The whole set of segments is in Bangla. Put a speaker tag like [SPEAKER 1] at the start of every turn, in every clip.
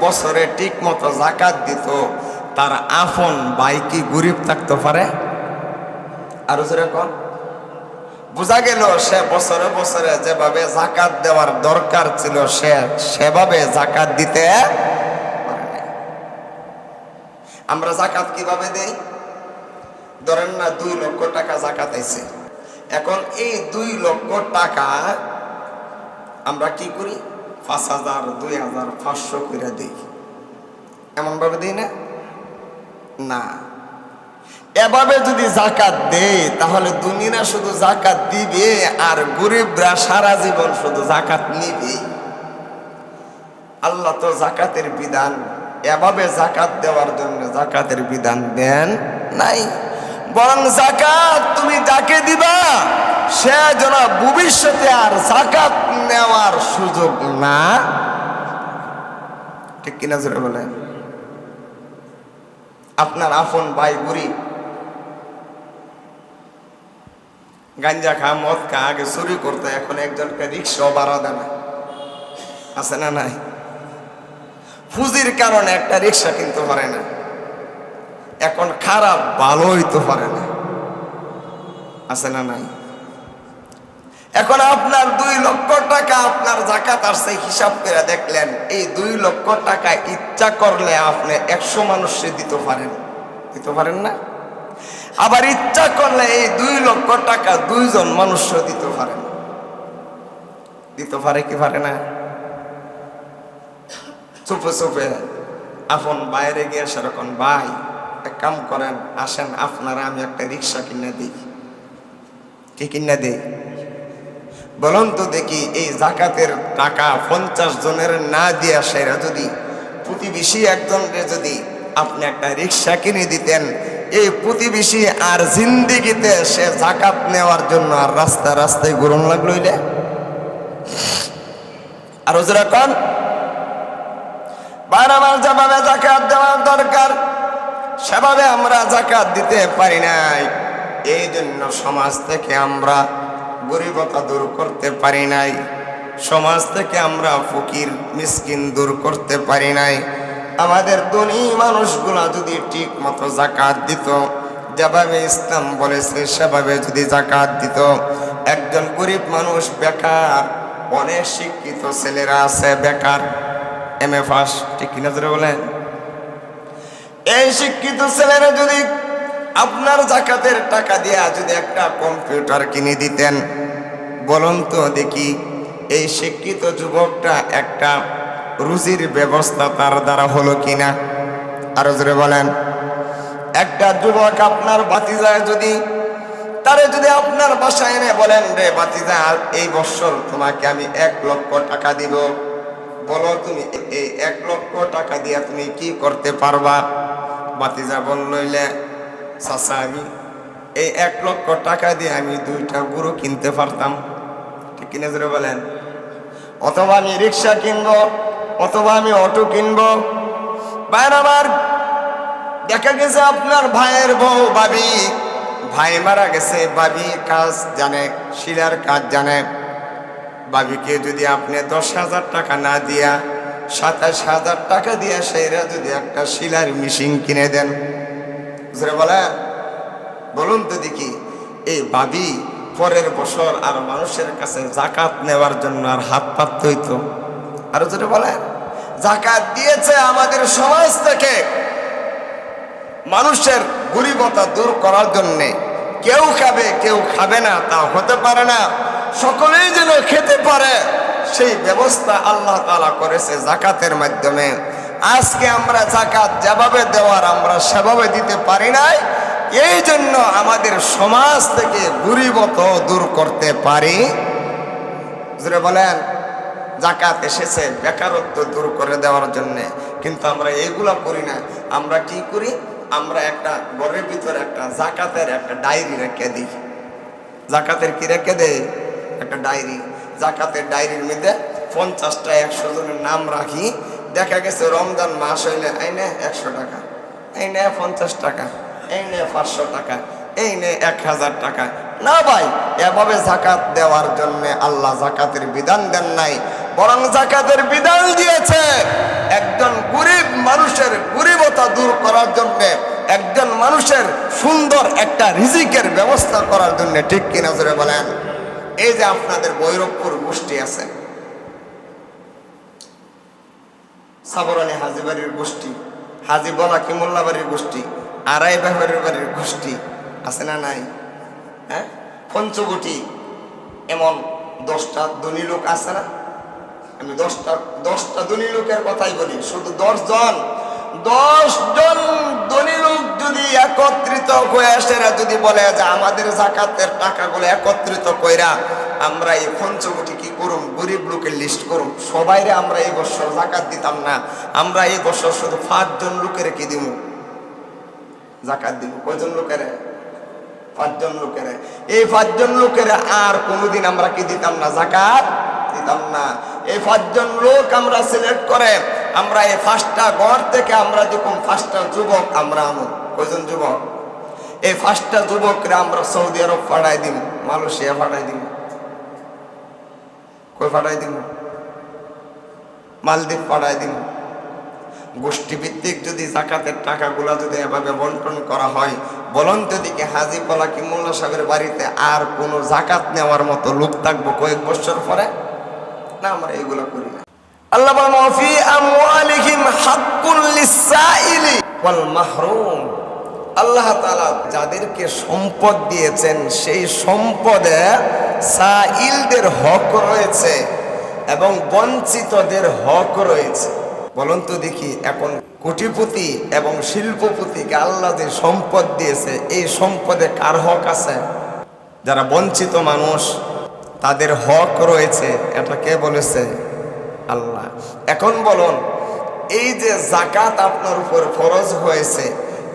[SPEAKER 1] বছরে ঠিক মতো জাকাত দিত, তার আপন ভাই কি গরিব থাকতে পারে? আর যেরকম বোঝা গেল সে বছরে বছরে যেভাবে জাকাত দেওয়ার দরকার ছিল সে সেভাবে জাকাত দিতে পারে না। আমরা জাকাত কিভাবে দেই? ধরেন না 2 লক্ষ টাকা জাকাত আইছে, এখন এই 2 লক্ষ টাকা আমরা কি করি? 5,000, 2,000, 500 করে দিই। এমন ভাবে দিই না? না, এভাবে যদি জাকাত দেয় তাহলে দুনিয়া শুধু জাকাত দিবে আর গরিবরা সারা জীবন শুধু জাকাত নিবে। আল্লাহ তো জাকাতের বিধান, এভাবে জাকাত দেওয়ার জন্য জাকাতের বিধান দেন নাই। বরং জাকাত তুমি যাকে দিবা সে যেন ভবিষ্যতে আর জাকাত নেওয়ার সুযোগ না। ঠিক কিনা জোরে বলেন? আপনার আপন ভাই গরিব, গাঞ্জা খা, মদ খা, আগে চুরি করতে, এখন একজনকে রিক্সাও ভাড়া দেয় না, আছে না নাই? পুঁজির কারণে একটা রিক্সা কিনতে পারে না, এখন খারাপ ভালো হইতে পারে না, আছে না নাই? এখন আপনার 2 লক্ষ টাকা আপনার জাকাত আসছে, হিসাব করে দেখলেন এই 2 লক্ষ টাকা ইচ্ছা করলে আপনি 100 মানুষকে দিতে পারেন না? আবার ইচ্ছা করলে এই 2 লক্ষ টাকা 2 জন মানুষকে দিতে পারে কি পারে না? চুপে চুপে আপন বাইরে গিয়ে সেরকম, ভাই এক কাম করেন, আসেন আপনারা আমি একটা রিক্সা কিনে দিই। কি কিনে দিই বলুন তো দেখি? এই জাকাতের টাকা 50 জনের না দিয়া সেরা যদি প্রতিবেশী একজনকে যদি আপনি একটা রিক্সা কিনে দিতেন, এই প্রতিবেশী আর জিন্দিগিতে সে জাকাত নেওয়ার জন্য আর রাস্তায় গরম লাগলো। আর যেরকম বারবার যেভাবে জাকাত দেওয়ার দরকার সেভাবে আমরা জাকাত দিতে পারি নাই, এই জন্য সমাজ থেকে আমরা গরিবতা দূর করতে পারি নাই, সমাজ থেকে আমরা ফকির মিসকিন দূর করতে পারি নাই। আমাদের ধনী মানুষগুলা যদি ঠিক মতো জাকাত দিত, যেভাবে ইসলাম বলেছে সেভাবে যদি জাকাত দিত, একজন গরিব মানুষ বেকার, অনেক শিক্ষিত ছেলেরা আছে বেকার, MA পাস, ঠিক কিনা ধরে বলেন? এই শিক্ষিত ছেলেরা যদি আপনার জাকাতের টাকা দিয়া যদি একটা কম্পিউটার কিনে দিতেন, বলুন তো দেখি এই শিক্ষিত যুবকটা একটা রুজির ব্যবস্থা তার দ্বারা হলো কিনা? আরো জোরে বলেন। একটা যুবক আপনার ভাতিজায় যদি তারে যদি আপনার বাসায় এনে বলেন, রে ভাতিজা এই বছর তোমাকে আমি 1 লক্ষ টাকা দিব, বলো তুমি এই 1 লক্ষ টাকা দিয়া তুমি কি করতে পারবা? ভাতিজা বললে, চাচা আমি এই 1 লক্ষ টাকা দিয়ে আমি 2টা গরু কিনতে পারতাম, ঠিক কিনা জোরে বলেন? অথবা আমি রিক্সা কিনবো, অথবা আমি অটো কিনবো। ভাইয়ের আমার, দেখা গেছে আপনার ভাইয়ের বউ ভাবি, ভাই মারা গেছে, ভাবি কাজ জানে, শিলার কাজ জানে, ভাবিকে যদি আপনি 10,000 টাকা না দিয়া 27,000 টাকা দিয়া সেইরা যদি একটা শিলার মেশিন কিনে দেন, বলুন তো দেখি এই ভাবি পরের বছর আর মানুষের কাছে জাকাত নেওয়ার জন্য আর হাত পাততে হইতো? আরো যেটা বলেন, জাকাত দিয়েছে আমাদের সমাজ থেকে মানুষের গরিবতা দূর করার জন্য। কেউ খাবে কেউ খাবে না তা হতে পারে না, সকলেই যেন খেতে পারে সেই ব্যবস্থা আল্লাহ তাআলা করেছে জাকাতের মাধ্যমে। আজকে আমরা জাকাত যেভাবে দেওয়ার আমরা সেভাবে দিতে পারি নাই, এই জন্য আমাদের সমাজ থেকে গরিবতা দূর করতে পারি। জোরে বলেন। জাকাত এসেছে বেকারত্ব দূর করে দেওয়ার জন্য, কিন্তু আমরা এইগুলা করি না। আমরা কি করি? আমরা একটা ঘরের ভিতরে একটা জাকাতের একটা ডায়েরি রেখে দিই। জাকাতের কি রেখে দেয়? একটা ডায়েরি। জাকাতের ডায়েরির মধ্যে 50টা 100 জনের নাম রাখি। দেখা গেছে রমজান মাস হইলে এই নে 100 টাকা, এই নে 50 টাকা, এই নে 500 টাকা, এই নে 1000 টাকা। না ভাই, এভাবে জাকাত দেওয়ার জন্য আল্লাহ জাকাতের বিধান দেন নাই, বরং জাকাতের বিধান দিয়েছে একজন করার জন্য, একজন মানুষের সুন্দর একটা রিজিকের ব্যবস্থা করার জন্য। ঠিক কিনা জোরে বলেন? এই যে আপনাদের ভৈরবপুর গোষ্ঠী আছে, সাবরানি হাজি বাড়ির গোষ্ঠী, হাজি বলা কি মোল্লা বাড়ির গোষ্ঠী, আড়াই ব্যাপারের বাড়ির গোষ্ঠী আছে না নাই? হ্যাঁ, পঞ্চবটি, এমন 10টা ধনী লোক আছে না? আমি 10টা ধনী লোকের কথাই বলি। শুধু 10 জন ধনী লোক যদি একত্রিত হয়ে সেরা যদি বলে যে আমাদের জাকাতের টাকাগুলো একত্রিত কইরা আমরা এই পঞ্চবটি কি করুম, গরিব লোকের লিস্ট করুম, সবাইরে আমরা এই বছর জাকাত দিতাম না, আমরা এই বছর শুধু 5 জন লোকের কি দিব জাকাত দিব। কয়জন লোকের? 5 জন লোকের। এই 5 জন লোকের আর কোনোদিন আমরা কি দিতাম না, জাকাত দিতাম না। এই 5 জন লোক আমরা সিলেক্ট করে আমরা এই 5টা ঘর থেকে আমরা যখন 5টা যুবক আমরা আনো। কয়জন যুবক? এই 5টা যুবকরা আমরা সৌদি আরব পাঠাই দিব, মালয়েশিয়া পাঠাই দিব, কই পাঠাই দিব? মালদ্বীপ পাঠাই দিব। গোষ্ঠীভিত্তিক যদি জাকাতের টাকাগুলা যদি এভাবে বন্টন করা হয়, বলুন তো দিকে হাজি বলা কি মোল্লা সাহেবের বাড়িতে আর কোনো জাকাত নেওয়ার মতো লোক থাকবো কয়েক বছর পরে? না, আমরা এগুলো করি না। আল্লাহ বলেন ওয়াফি আমওয়ালিহিম হাক্কুন লিসসাইলি ওয়াল মাহরুম। আল্লাহ তাআলা যাদেরকে সম্পদ দিয়েছেন সেই সম্পদে সাইলদের হক রয়েছে এবং বঞ্চিতদের হক রয়েছে। বলুন তো দেখি, এখন কোটিপতি এবং শিল্পপতিকে আল্লাহ যে সম্পদ দিয়েছে, এই সম্পদে কার হক আছে? যারা বঞ্চিত মানুষ তাদের হক রয়েছে। এটা কে বলেছে? আল্লাহ। এখন বলুন, এই যে জাকাত আপনার উপর ফরজ হয়েছে,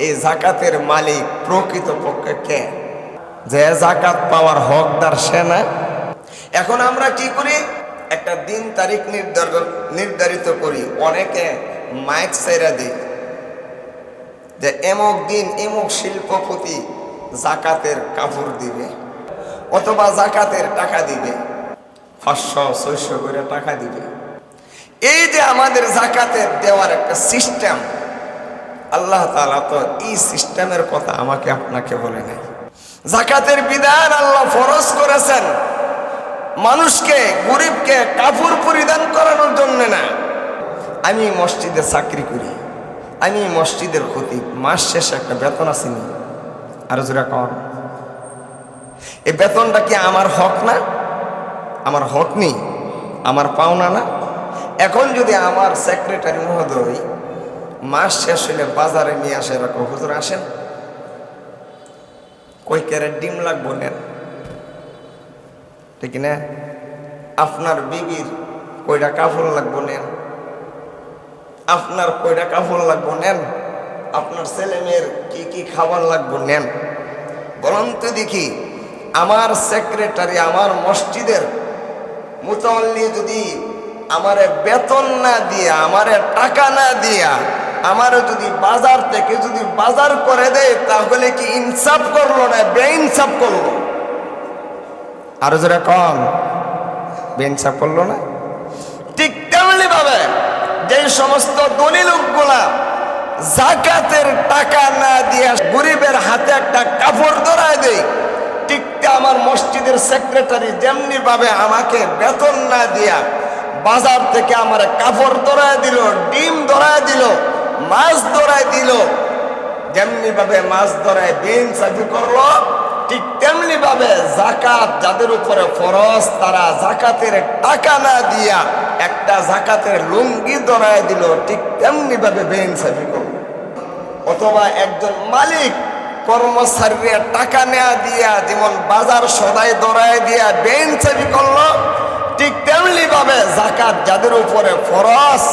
[SPEAKER 1] এই জাকাতের মালিক প্রকৃতপক্ষে কে? যে জাকাত পাওয়ার হকদার সে না? এখন আমরা কি করি? একটা দিন তারিখ নির্ধারিত করি, অনেকে মাইক সাইরা দিই যে এমক দিন এমক শিল্পপতি জাকাতের কাপড় দিবে অথবা জাকাতের টাকা দিবে, 500-600 করে টাকা দিবে। এই যে আমাদের জাকাতের দেওয়ার একটা সিস্টেম, আল্লাহ তাআলা তো এই সিস্টেমের কথা আমাকে আপনাকে বলে নাই। জাকাতের বিধান আল্লাহ ফরজ করেছেন মানুষকে, গরিবকে কাপড় পরিধান করানোর জন্য না। আমি মসজিদে চাকরি করি, আমি মসজিদের খতিব, মাস শেষে একটা বেতন আসেনি, আর জোরে কম। এই বেতনটা কি আমার হক না? আমার হক নেই, আমার পাওনা না? এখন যদি আমার সেক্রেটারি মহোদয় মাস শেষ হলে বাজারে নিয়ে আসে, এরকম হুজুর আসেন, কই ক্যারেট ডিম লাগবো নেন, ঠিক না? আপনার বিবির কয়টা কাপড় লাগবো নেন, আপনার কয়টা কাপড় লাগবো নেন, আপনার ছেলে মেয়ের কি কি খাবার লাগবো নেন। বলুন তো দেখি, আমার সেক্রেটারি, আমার মসজিদের মুতাল্লি যদি আমারে বেতন না দিয়া, আমারে টাকা না দিয়া, আমারে যদি বাজার থেকে যদি বাজার করে দেয়, তাহলে কি ইনসাফ করলো না বেইনসাফ করলো? আরো যারা কম বেইনসাফ করলো না? ঠিক তেমনি ভাবে যে সমস্ত ধনী লোকগুলা জাকাতের টাকা না দিয়া গরিবের হাতে একটা কাপড় ধরায় দেয়, ঠিক আমার মসজিদের সেক্রেটারি যেমনি ভাবে আমাকে বেতন না দিয়া বাজার থেকে আমার কাপড় ধরায় দিল, ডিম ধরায় দিল, মাছ ধরায় দিল, যেমনি ভাবে মাছ ধরায় বেইনসাফি করলো, ঠিক তেমনি ভাবে জাকাত যাদের উপরে ফরজ, তারা জাকাতের টাকা না দিয়া একটা জাকাতের লুঙ্গি ধরায় দিল, ঠিক তেমনি ভাবে বেইনসাফি করলো। অথবা একজন মালিক কর্মচারীরা টাকা নেয়া দিয়া যেমন বাজার সদাই ধরায় দিয়া বেইনসাফি করলো, ঠিক তেমনি ভাবে জাকাত যাদের উপরে ফরজ,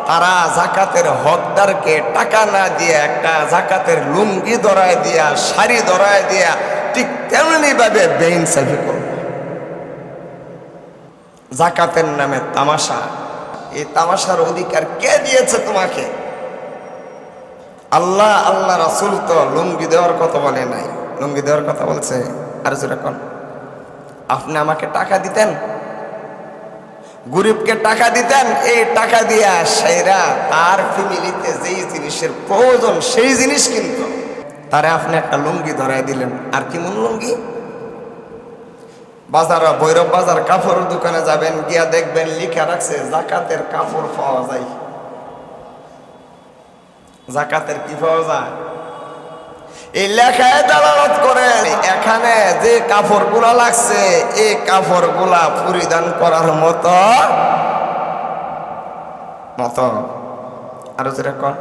[SPEAKER 1] তারা জাকাতের হকদারকে টাকা না দিয়ে একটা জাকাতের লুঙ্গি ধরায় দিয়া, শাড়ি ধরায় দিয়া, ঠিক তেমনি ভাবে বেইনসাফি করবে। জাকাতের নামে তামাশা, এই তামাশার অধিকার কে দিয়েছে তোমাকে? আল্লাহ, আল্লাহ রাসূল তো লুঙ্গি দেওয়ার কথা বলে নাই, লুঙ্গি দেওয়ার কথা বলছে। আর যেরকম আপনি আমাকে টাকা দিতেন, গরিবকে টাকা দিতেন, এই টাকা দিয়া সেরা তার ফ্যামিলিতে যেই জিনিসের প্রয়োজন সেই জিনিস কিনতো। তারে আপনি একটা লুঙ্গি ধরাই দিলেন, আর কি মন লুঙ্গি? বাজার, ভৈরব বাজার কাপড়ের দোকানে যাবেন, গিয়া দেখবেন লিখা রাখছে জাকাতের কাপড় পাওয়া যায়। জাকাতের কি পাওয়া যায়? এই লেখায় দালালত করে এখানে যে কাপড় গুলা লাগছে এই কাপড় গুলা পরিধান করার মতো আরো যেরকম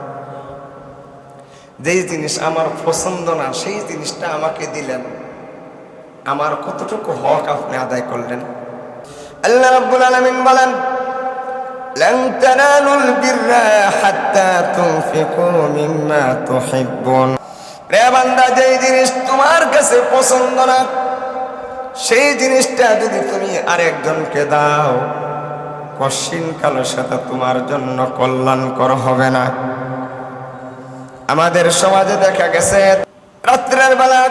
[SPEAKER 1] যেই জিনিস আমার পছন্দ না সেই জিনিসটা আমাকে দিলেন, আমার কতটুকু হক আপনি আদায় করলেন? আল্লাহ রাব্বুল আলামিন বলেন, লান তানালুল বিররা হাত্তা তুনফিকু মিম্মা তুহিব্বুন। রে বান্দা, যেই জিনিস তোমার কাছে পছন্দ না সেই জিনিসটা যদি তুমি আরেকজনকে দাও, কশিন কালের সাথে তোমার জন্য কল্যাণকর হবে না। আমাদের সমাজে দেখা গেছে রাত্রের বেলা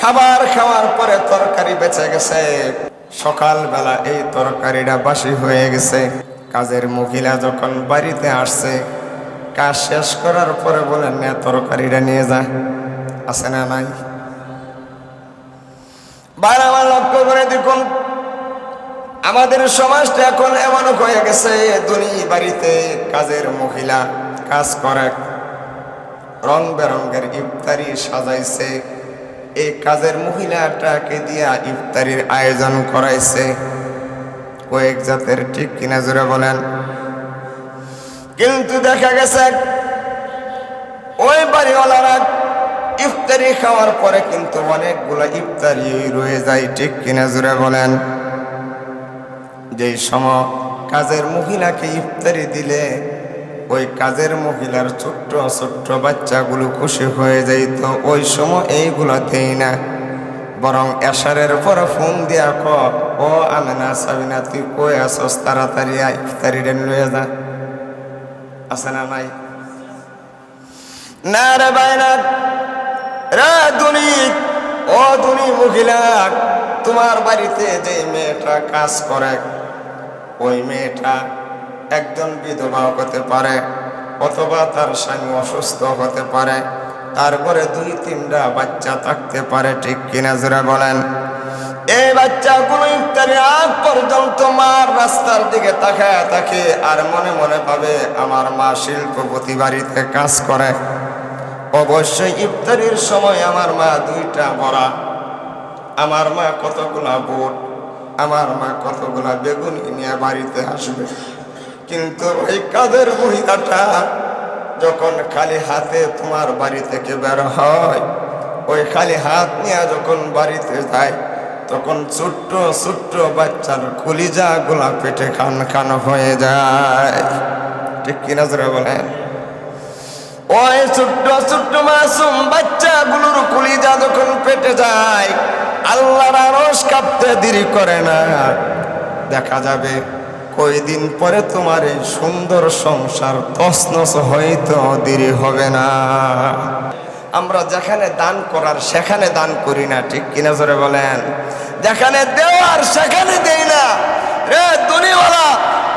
[SPEAKER 1] খাবার খাওয়ার পরে তরকারি বেঁচে গেছে, সকাল বেলা এই তরকারিটা বাসি হয়ে গেছে। কাজের মহিলা যখন বাড়িতে আসছে, কাজ শেষ করার পরে বলেন না তরকারিটা নিয়ে যা। আছে না নাই? বারবার লক্ষ্য করে দেখুন, আমাদের সমাজটা এখন এমন হয়ে গেছে, ধনী বাড়িতে কাজের মহিলা কাজ করে, রং বেরঙ্গের ইফতারি সাজাইছে, এই কাজের মহিলাটাকে দিয়া ইফতারির আয়োজন করাইছে। কয়েক জাতের, ঠিক কিনা জোরে বলেন? কিন্তু দেখা গেছে ওই বাড়িওয়ালারা ইফতারি খাওয়ার পরে কিন্তু অনেকগুলো ইফতারি রয়ে যায়, ঠিক কিনা জোরে বলেন? যেই সময় কাজের মহিলাকে ইফতারি দিলে ওই কাজের মহিলার ছোট্ট ছোট্ট বাচ্চাগুলো খুশি হয়ে যাইত, ওই সময় এইগুলো দেই না, বরং এশারের পরে ফোন দিয়া ও আমেনা সাবিনা তুই কই আসস, তাড়াতাড়ি ইফতারিটা লয়ে যা। আছে না নাই? না রে বাইনা রে ধনী, ও ধনী মহিলা, তোমার বাড়িতে যে মেয়েটা কাজ করে ওই মেয়েটা একজন বিধবা হতে পারে, অথবা তার স্বামী অসুস্থ হতে পারে, তারপরে 2-3টা বাচ্চা থাকতে পারে, ঠিক কিনা জোরে বলেন? এই বাচ্চাগুলো ইফতারের আগ পর্যন্ত মার রাস্তার দিকে তাকায় থাকে আর মনে মনে ভাবে আমার মা শিল্পপতি বাড়িতে কাজ করে, অবশ্যই ইফতারির সময় আমার মা 2টা বড়া, আমার মা কতগুলা বুট, আমার মা কতগুলা বেগুন নিয়ে বাড়িতে আসবে। কিন্তু ওই কাজের মহিলাটা যখন খালি হাতে তোমার বাড়ি থেকে বের হয়, ওই খালি হাত নিয়ে যখন বাড়িতে যায়, তখন ছোট্ট ছোট্ট বাচ্চার কলিজা গুলা পেটে খান খান হয়ে যায়, ঠিক কিনা জোরে বলেন? ওই ছোট্ট ছোট্ট মাসুম বাচ্চাগুলোর কলিজা যখন পেটে যায়, আল্লাহর আরশ কাঁপতে দেরি করে না, দেখা যাবে কয়দিন পরে তোমার এই সুন্দর সংসার তছনছ হইতে দেরি হবে না। আমরা যেখানে দান করার সেখানে দান করি না, ঠিক কিনা জোরে বলেন? যেখানে দেওয়ার সেখানে দেই না। রে দুনিয়াওয়ালা,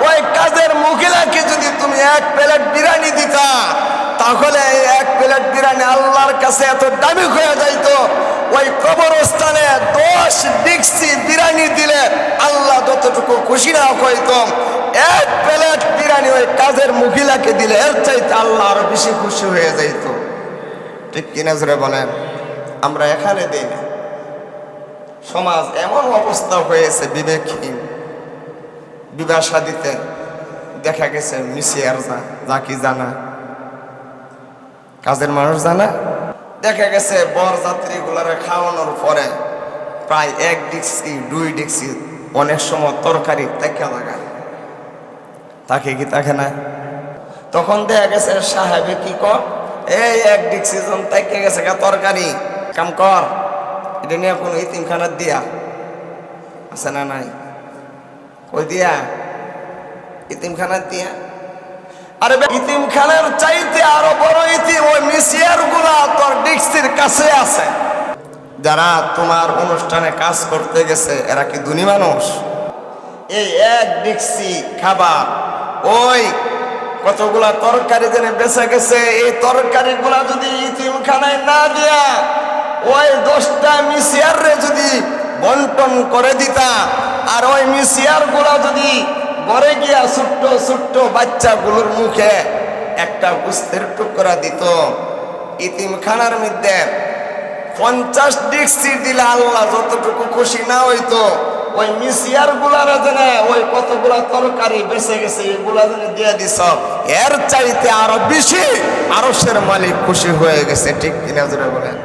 [SPEAKER 1] ওই কাজের মহিলাকে যদি তুমি 1 প্লেট বিরিয়ানি দিতা, তাহলে এই 1 প্লেট বিরিয়ানি আল্লাহর কাছে এত দামি হয়ে যাইতো, ওই কবরস্থানে 10 ডিক্সি বিরিয়ানি দিলে আল্লাহ যতটুকু খুশি না হইতো, 1 প্লেট বিরিয়ানি ওই কাজের মহিলাকে দিলে এর চাইতে আল্লাহ আরো বেশি খুশি হয়ে যাইতো, ঠিক কিনা জোরে বলেন? আমরা এখানে দিই না। সমাজ এমন অবস্থা হয়েছে বিবেকহীন, বিবাহ শাদীতে দেখা গেছে মিসিয়ার যা কি জানা, কাজের মানুষ জানা, দেখা গেছে বরযাত্রী গুলারে খাওয়ানোর পরে প্রায় 1 ডিক্সি 2 ডিক্সি অনেক সময় তরকারি দেখা লাগায়, তাকে কি থাকে না? তখন দেখা গেছে সাহেবে কি কর, এই 1 ডিক্সি জন তাকে গেছে তরকারি, কাম কর, এটা নিয়ে কোনো ইতিমখানার দিয়া। আছে না নাই? ওই দিয়া ইতিমখানার দিয়া। আরে ইতিমখানার চাইতে আরো বড় ইতিম ওই মিসিয়ার গুলা তোর ডিক্সির কাছে আছে। যারা তোমার অনুষ্ঠানে কাজ করতে গেছে এরা কি ধনী মানুষ? এই এক ডিক্সি খাবার ওই কতগুলা তরকারি যেন বেঁচে গেছে, এই তরকারিগুলা যদি ইতিমখানায় না দিয়া ওই 10টা মিসিয়ারে যদি বন্টন করে দিতা, আর ওই মিসিয়ার গুলা যদি ঘরে গিয়া ছোট্ট ছোট্ট বাচ্চাগুলোর মুখে একটা গোস্তের টুকরা দিত, ইতিমখানার মধ্যে 50 ডিক্সি দিলে আল্লাহ যতটুকু খুশি না হইতো, ওই মিসিয়ার গুলার যেন ওই কতগুলা তরকারি বেঁচে গেছে এগুলা যেন দিয়ে দিস, এর চাইতে আরো বেশি আরশের মালিক খুশি হয়ে গেছে। ঠিক কিনা জোরে বলেন?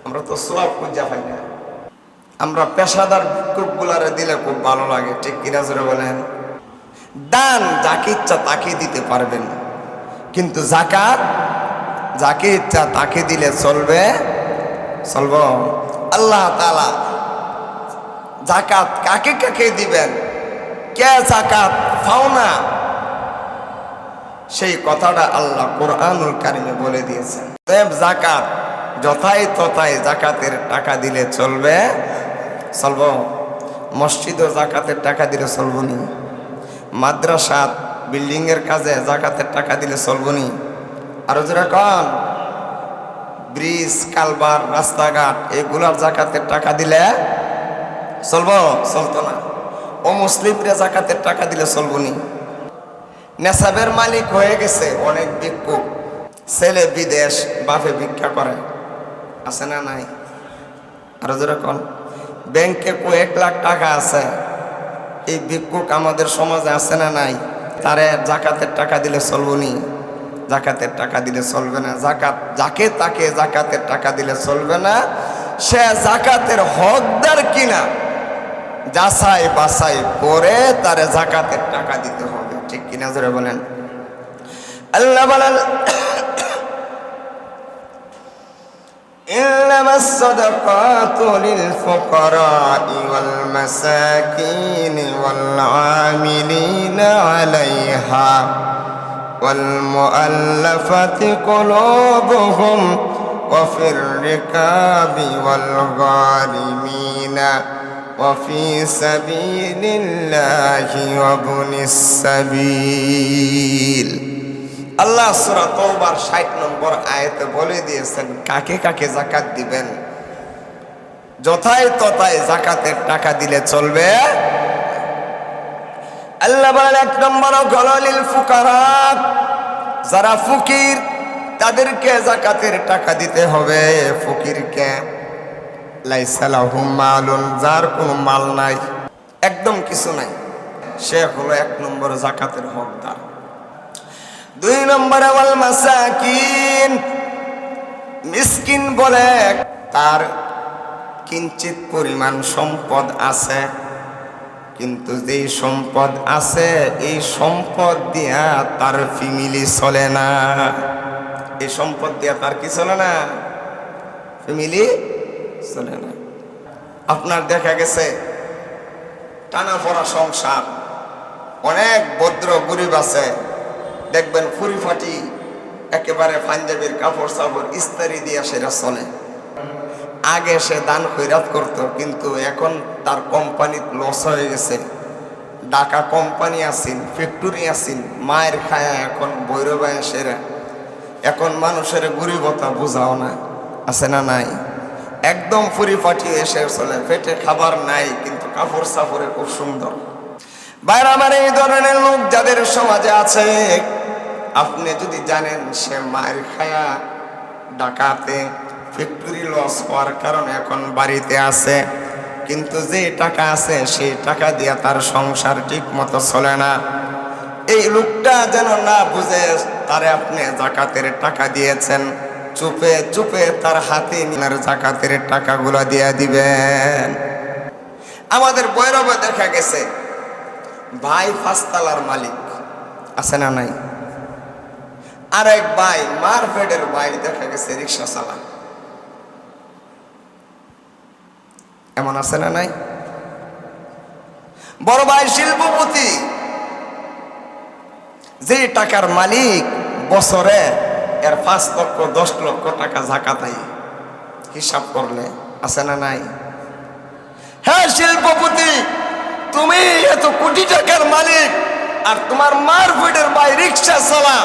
[SPEAKER 1] আমরা তো সওয়াব খুঁজে পাই না, আমরা পেশাদার ভিক্ষুকগুলারে দিলে খুব ভালো লাগে। ঠিক কিনা জোরে বলেন? দান যাকে ইচ্ছা তাকে দিতে পারবেন, কিন্তু যাকাত যাকে ইচ্ছা তাকে দিলে চলবে? চলব? আল্লাহ তাআলা যাকাত কাকে কাকে দিবেন, কে যাকাত পাও না, সেই কথাটা আল্লাহ কোরআনুল কারিমে বলে দিয়েছেন। যাকাত যথাই তথায় যাকাতের টাকা দিলে চলবে? চলব? মসজিদও যাকাতের টাকা দিলে চলব নি? মাদ্রাসা বিল্ডিং এর কাজে যাকাতের টাকা দিলে চলব নি? আরো যেরকম ব্রিজ কালবার রাস্তাঘাট এগুলার যাকাতের টাকা দিলে চলব? চলতো না। ও মুসলিমরা যাকাতের টাকা দিলে চলব নি? নেশাবের মালিক হয়ে গেছে অনেক ভিক্ষুক, ছেলে বিদেশ, বাপে ভিক্ষা করে, আছে না নাই? আরো যেরকম ব্যাংকে কয়েক লাখ টাকা আছে, এই ভিক্ষুক আমাদের সমাজে আছে না নাই? তারে যাকাতের টাকা দিলে চলব নি? যাকাতের টাকা দিলে চলবে না। যাকাত যাকে তাকে যাকাতের টাকা দিলে চলবে না, সে যাকাতের হকদার কিনা যাচাই বাছাই করে তারে যাকাতের টাকা দিতে হবে। ঠিক কিনা জোরে বলেন? আল্লাহ বলেন, ইন্নামাস সাদাকাতু লিল ফুকারা'i ওয়াল মাসাকিনি ওয়াল আমিলিনা আলাইহা ওয়াল মুআল্লাফাতি কুলুবুহুম ওয়া ফির রিকাবি ওয়াল গারিমিনা وفي سبيل الله وابن السبيل। আল্লাহ সূরা তওবার 60 নম্বর আয়াতে বলে দিয়েছেন কাকে কাকে যাকাত দিবেন। যথায় তথায় যাকাতের টাকা দিলে চলবে? আল্লাহ বলেন 1 নম্বর গলালিল ফুকারা, যারা ফকির তাদেরকে যাকাতের টাকা দিতে হবে। ফকিরকে লাইসা লাহুম মালুন, যার কোনো মাল নাই, একদম কিছু নাই, সে হলো 1 নম্বর যাকাতের হকদার। 2 নম্বরে ওয়াল মাসাকিন, মিসকিন বলে তার কিঞ্চিত পরিমাণ সম্পদ আছে, কিন্তু যেই সম্পদ আছে এই সম্পদ দিয়া তার ফ্যামিলি চলে না। এই সম্পদ দিয়া তার কি চলে না? ফ্যামিলি চলে না। আপনার দেখা গেছে টানা পড়া সংসার, অনেক ভদ্র গরিব আছে, দেখবেন ফুরিফাটি একেবারে পাঞ্জাবির কাপড় চাপড় ইস্তারি দিয়া সেটা চলে। আগে সে দান খৈরাত করত, কিন্তু এখন তার কোম্পানি লস হয়ে গেছে, ঢাকা কোম্পানি আসিন, ফ্যাক্টরি আসিন, মায়ের খায়া এখন বৈরবায় সেরা, এখন মানুষের গরিবতা বুঝাও না, আছে না নাই? একদম পরিপাটি এসে চলে, পেটে খাবার নাই কিন্তু কাপড় সাপড়ে খুব সুন্দর। বাইরে আমার এই ধরনের লোক যাদের সমাজে আছে, আপনি যদি জানেন সে মায়ের খায়া ঢাকাতে ফ্যাক্টরি লস হওয়ার কারণে এখন বাড়িতে আছে, কিন্তু যে টাকা আছে সেই টাকা দিয়ে তার সংসার ঠিক মতো চলে না, এই লোকটা যেন না বুঝে তারে আপনি যাকাতের টাকা দিয়েছেন, চুপে চুপে তার হাতে নিয়ে যাকাতের টাকাগুলো দিয়ে দিবেন। আমাদের বৈরবে দেখা গেছে ভাই 5 তলার মালিক, আছে না নাই? আরেক ভাই মারফেডের ভাই দেখা গেছে রিক্সা চালা, এমন আছে না নাই? বড় ভাই শিল্পপতি, যে টাকার মালিক বছরে এর 5 লক্ষ 10 লক্ষ টাকা যাকাতাই, হিসাব করলে আছে না নাই? হ্যাঁ, শিল্পপতি তুমি এত কোটি টাকার মালিক আর তোমার মার পেটের ভাই রিক্সা চালা,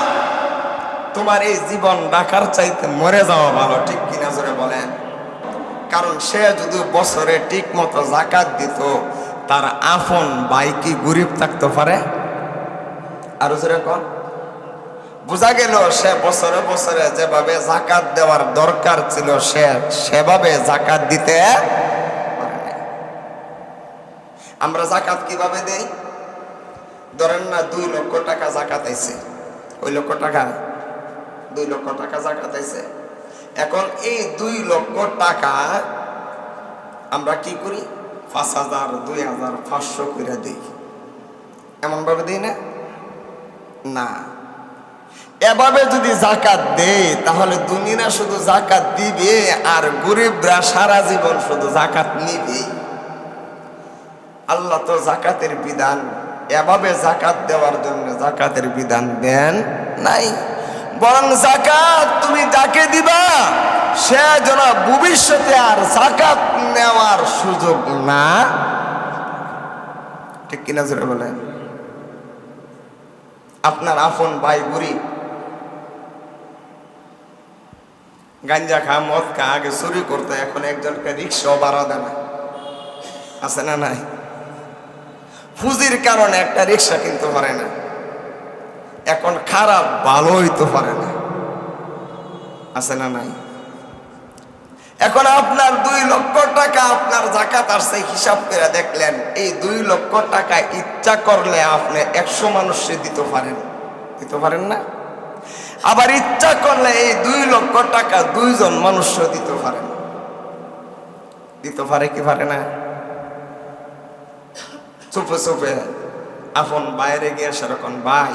[SPEAKER 1] তোমার এই জীবন ডাকার চাইতে মরে যাওয়া ভালো, ঠিক কিনা জোরে বলেন? কারণ সে যদি বছরে ঠিক মতো জাকাত দিত, তার আপন ভাই কি গরিব থাকতে পারে? আর জোরে কন। বোঝা গেল সে বছরে বছরে যেভাবে জাকাত দেওয়ার দরকার ছিল সে সেভাবে জাকাত দিতে পারে না। আমরা জাকাত কিভাবে দেই? ধরেন না 2 লক্ষ টাকা জাকাত আইছে, ওই লক্ষ টাকা 2 লক্ষ টাকা জাকাত আইছে। এখন এই 2 লক্ষ টাকা আমরা কি করি? 5,000, 2,000, 500 করে দিই। এমন ভাবে দিই না? না, এভাবে যদি জাকাত দেই তাহলে দুনিয়া শুধু জাকাত দিবে আর গরিবরা সারা জীবন শুধু জাকাত নিবে। আল্লাহ তো জাকাতের বিধান, এভাবে জাকাত দেওয়ার জন্য জাকাতের বিধান দেন নাই। বরং জাকাত তুমি যাকে দিবা সে যেন ভবিষ্যতে আর জাকাত নেওয়ার সুযোগ না, ঠিক কিনা জোরে বলেন? আপনার আপন ভাই গরিব, গাঞ্জা খা, মদ খা, আগে চুরি করতে, এখন একজনকে রিক্সাও ভাড়া দেয় না, আছে না নাই? পুঁজির কারণে একটা রিক্সা কিনতে পারে না, এখন খারাপ ভালো হইতে পারে না, আছে না নাই? এখন আপনার 2 লক্ষ টাকা আপনার জাকাত আসছে, হিসাব করে দেখলেন এই 2 লক্ষ টাকা ইচ্ছা করলে আপনি 100 মানুষকে দিতে পারেন না? আবার ইচ্ছা করলে এই 2 লক্ষ টাকা 2 জন মানুষও দিতে পারে কি পারে না? চুপে চুপে আপন বাইরে গিয়ে সেরকম, ভাই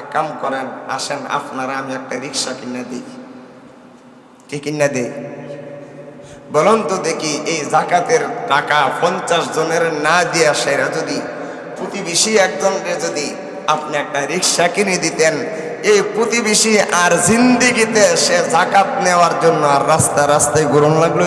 [SPEAKER 1] এক কাম করেন, আসেন আপনারা আমি একটা রিক্সা কিনে দিই। কি কিনে দিই বলুন তো দেখি? এই জাকাতের টাকা 50 জনের না দিয়া সেরা যদি প্রতিবেশী একজনের যদি আপনি একটা রিক্সা কিনে দিতেন, এই প্রতিবেশী আর জিন্দিগিতে সে জাকাত নেওয়ার জন্য আর রাস্তায় ঘুরন লাগলো।